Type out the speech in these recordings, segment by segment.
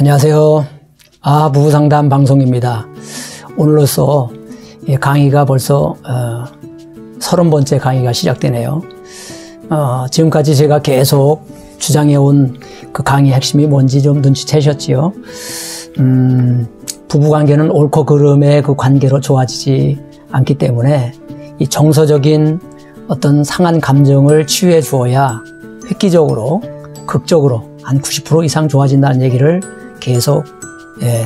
안녕하세요. 부부상담 방송입니다. 오늘로써 강의가 벌써 30번째 강의가 시작되네요. 지금까지 제가 계속 주장해온 그 강의 핵심이 뭔지 좀 눈치채셨지요? 부부관계는 옳고 그름의 그 관계로 좋아지지 않기 때문에 이 정서적인 어떤 상한 감정을 치유해 주어야 획기적으로, 극적으로 한 90% 이상 좋아진다는 얘기를 계속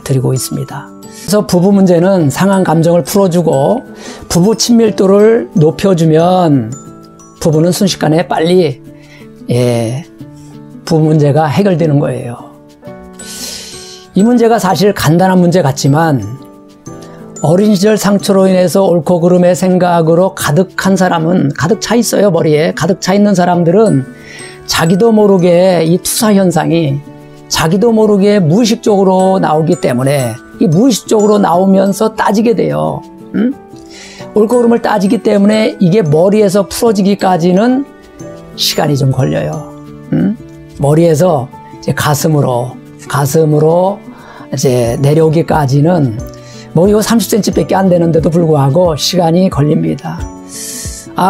드리고 있습니다. 그래서 부부 문제는 상한 감정을 풀어주고 부부 친밀도를 높여주면 부부는 순식간에 빨리 부부 문제가 해결되는 거예요. 이 문제가 사실 간단한 문제 같지만 어린 시절 상처로 인해서 옳고 그름의 생각으로 가득한 사람은, 가득 차 있어요. 머리에 가득 차 있는 사람들은 자기도 모르게 이 투사 현상이 자기도 모르게 무의식적으로 나오기 때문에 이 무의식적으로 나오면서 따지게 돼요. 옳고 그름을 따지기 때문에 이게 머리에서 풀어지기까지는 시간이 좀 걸려요. 머리에서 이제 가슴으로 이제 내려오기까지는 뭐 이거 30cm 밖에 안 되는데도 불구하고 시간이 걸립니다.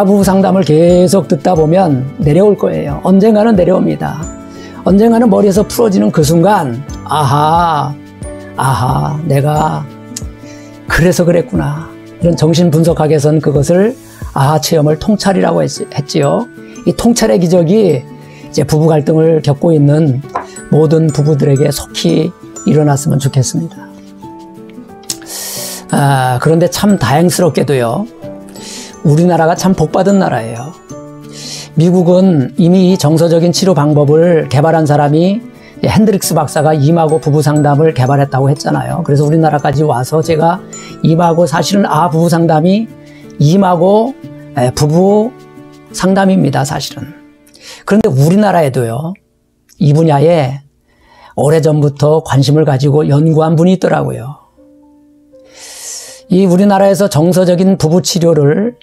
부부 상담을 계속 듣다 보면 내려올 거예요. 언젠가는 내려옵니다. 언젠가는 머리에서 풀어지는 그 순간 아하 내가 그래서 그랬구나. 이런 정신 분석학에서는 그것을 아하 체험을 통찰이라고 했지요. 이 통찰의 기적이 이제 부부 갈등을 겪고 있는 모든 부부들에게 속히 일어났으면 좋겠습니다. 그런데 참 다행스럽게도요, 우리나라가 참 복받은 나라예요. 미국은 이미 이 정서적인 치료 방법을 개발한 사람이 핸드릭스 박사가 임하고 부부 상담을 개발했다고 했잖아요. 그래서 우리나라까지 와서 제가 임하고, 사실은 부부 상담이 임하고 부부 상담입니다, 사실은. 그런데 우리나라에도요, 이 분야에 오래전부터 관심을 가지고 연구한 분이 있더라고요. 이 우리나라에서 정서적인 부부 치료를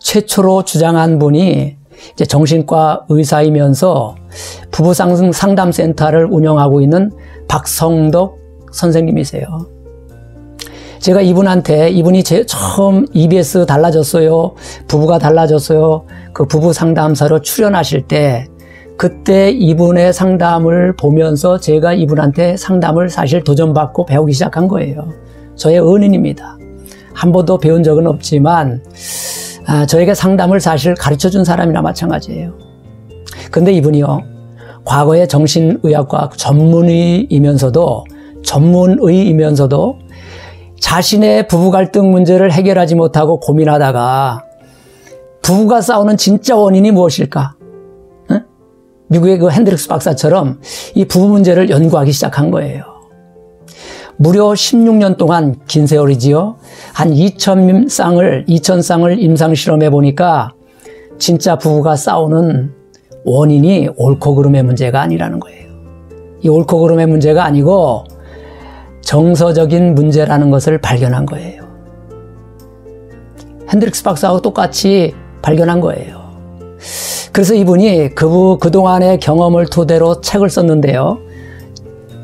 최초로 주장한 분이 이제 정신과 의사이면서 부부 상담센터를 운영하고 있는 박성덕 선생님이세요. 제가 이분이 처음 EBS 달라졌어요, 부부가 달라졌어요, 그 부부 상담사로 출연하실 때, 그때 이분의 상담을 보면서 제가 이분한테 상담을 사실 도전받고 배우기 시작한 거예요. 저의 은인입니다. 한 번도 배운 적은 없지만 저에게 상담을 사실 가르쳐준 사람이나 마찬가지예요. 근데 이분이요, 과거에 정신의학과 전문의이면서도 자신의 부부 갈등 문제를 해결하지 못하고 고민하다가 부부가 싸우는 진짜 원인이 무엇일까? 미국의 그 핸드릭스 박사처럼 이 부부 문제를 연구하기 시작한 거예요. 무려 16년 동안, 긴 세월이지요. 한 2,000쌍을 임상실험해 보니까 진짜 부부가 싸우는 원인이 옳고 그름의 문제가 아니라는 거예요. 이 옳고 그름의 문제가 아니고 정서적인 문제라는 것을 발견한 거예요. 핸드릭스 박사하고 똑같이 발견한 거예요. 그래서 이분이 그동안의 경험을 토대로 책을 썼는데요.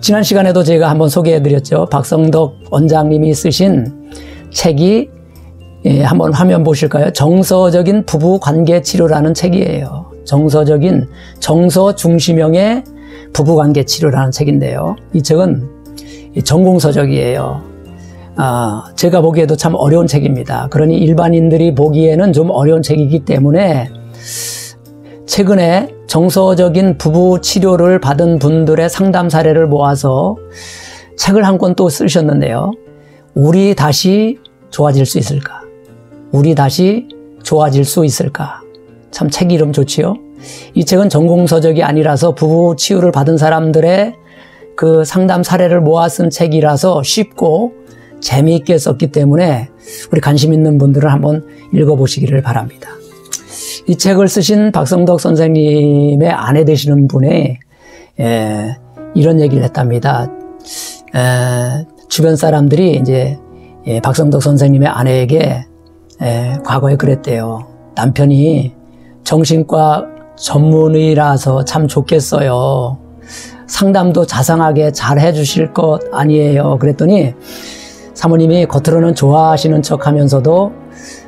지난 시간에도 제가 한번 소개해드렸죠. 박성덕 원장님이 쓰신 책이, 한번 화면 보실까요? 정서적인 부부 관계 치료라는 책이에요. 정서 중심형의 부부 관계 치료라는 책인데요. 이 책은 전공서적이에요. 제가 보기에도 참 어려운 책입니다. 그러니 일반인들이 보기에는 좀 어려운 책이기 때문에 최근에 정서적인 부부 치료를 받은 분들의 상담 사례를 모아서 책을 한 권 또 쓰셨는데요. 우리 다시 좋아질 수 있을까? 우리 다시 좋아질 수 있을까? 참 책 이름 좋지요? 이 책은 전공서적이 아니라서 부부 치유를 받은 사람들의 그 상담 사례를 모아 쓴 책이라서 쉽고 재미있게 썼기 때문에 우리 관심 있는 분들은 한번 읽어보시기를 바랍니다. 이 책을 쓰신 박성덕 선생님의 아내 되시는 분이 이런 얘기를 했답니다. 주변 사람들이 이제 박성덕 선생님의 아내에게 과거에 그랬대요. 남편이 정신과 전문의라서 참 좋겠어요. 상담도 자상하게 잘 해주실 것 아니에요. 그랬더니 사모님이 겉으로는 좋아하시는 척 하면서도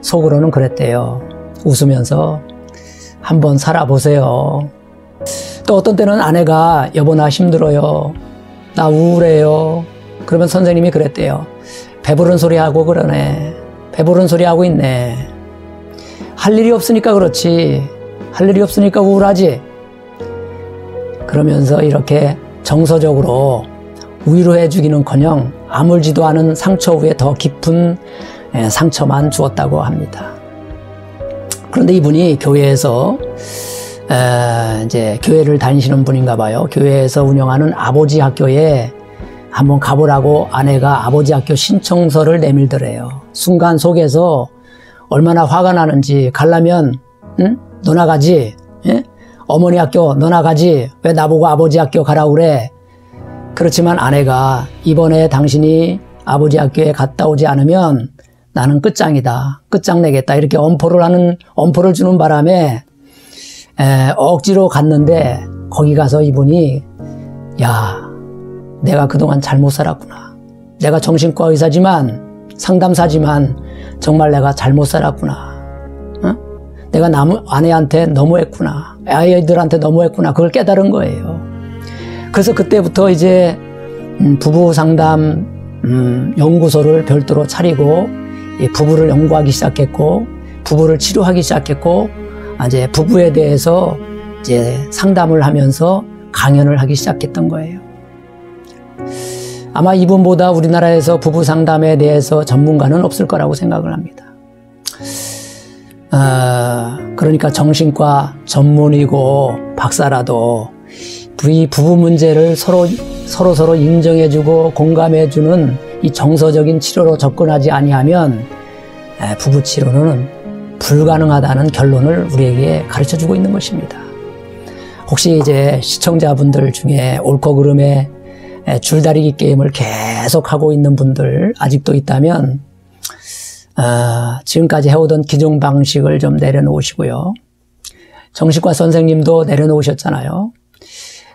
속으로는 그랬대요. 웃으면서 한번 살아보세요. 또 어떤 때는 아내가 여보 나 힘들어요. 나 우울해요. 그러면 선생님이 그랬대요. 배부른 소리 하고 그러네. 배부른 소리 하고 있네. 할 일이 없으니까 그렇지. 할 일이 없으니까 우울하지. 그러면서 이렇게 정서적으로 위로해 주기는커녕 아물지도 않은 상처 후에 더 깊은 상처만 주었다고 합니다. 그런데 이분이 교회에서 이제 교회를 다니시는 분인가 봐요. 교회에서 운영하는 아버지 학교에 한번 가보라고 아내가 아버지 학교 신청서를 내밀더래요. 순간 속에서 얼마나 화가 나는지. 가려면 응? 너 나가지. 예? 어머니 학교 너 나가지. 왜 나보고 아버지 학교 가라고 그래. 그렇지만 아내가 이번에 당신이 아버지 학교에 갔다 오지 않으면 나는 끝장이다. 끝장내겠다. 이렇게 엄포를 주는 바람에 억지로 갔는데 거기 가서 이분이 야 내가 그동안 잘못 살았구나. 내가 정신과 의사지만 상담사지만 정말 내가 잘못 살았구나. 어? 내가 아내한테 너무했구나. 아이들한테 너무했구나. 그걸 깨달은 거예요. 그래서 그때부터 이제 부부 상담 연구소를 별도로 차리고 부부를 연구하기 시작했고 부부를 치료하기 시작했고 이제 부부에 대해서 이제 상담을 하면서 강연을 하기 시작했던 거예요. 아마 이분보다 우리나라에서 부부 상담에 대해서 전문가는 없을 거라고 생각을 합니다. 그러니까 정신과 전문이고 박사라도 이 부부 문제를 서로 인정해주고 공감해주는 이 정서적인 치료로 접근하지 아니하면 부부 치료는 불가능하다는 결론을 우리에게 가르쳐주고 있는 것입니다. 혹시 이제 시청자분들 중에 옳고 그름의 줄다리기 게임을 계속하고 있는 분들 아직도 있다면 지금까지 해오던 기존 방식을 좀 내려놓으시고요. 정신과 선생님도 내려놓으셨잖아요.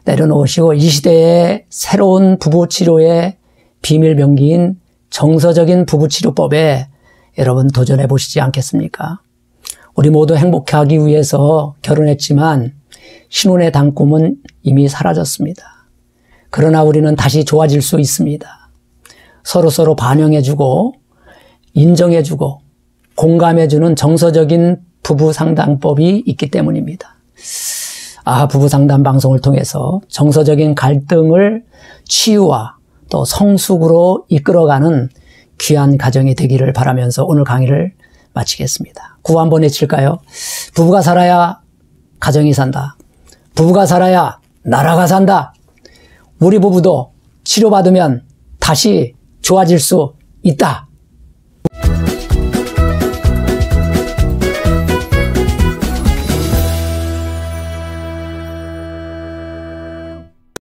내려놓으시고 이 시대의 새로운 부부치료의 비밀 병기인 정서적인 부부치료법에 여러분 도전해 보시지 않겠습니까? 우리 모두 행복하기 위해서 결혼했지만 신혼의 단꿈은 이미 사라졌습니다. 그러나 우리는 다시 좋아질 수 있습니다. 서로 반영해주고 인정해주고 공감해주는 정서적인 부부 상담법이 있기 때문입니다. 부부 상담 방송을 통해서 정서적인 갈등을 치유와 또 성숙으로 이끌어가는 귀한 가정이 되기를 바라면서 오늘 강의를 마치겠습니다. 구호 한번 외칠까요? 부부가 살아야 가정이 산다. 부부가 살아야 나라가 산다. 우리 부부도 치료받으면 다시 좋아질 수 있다.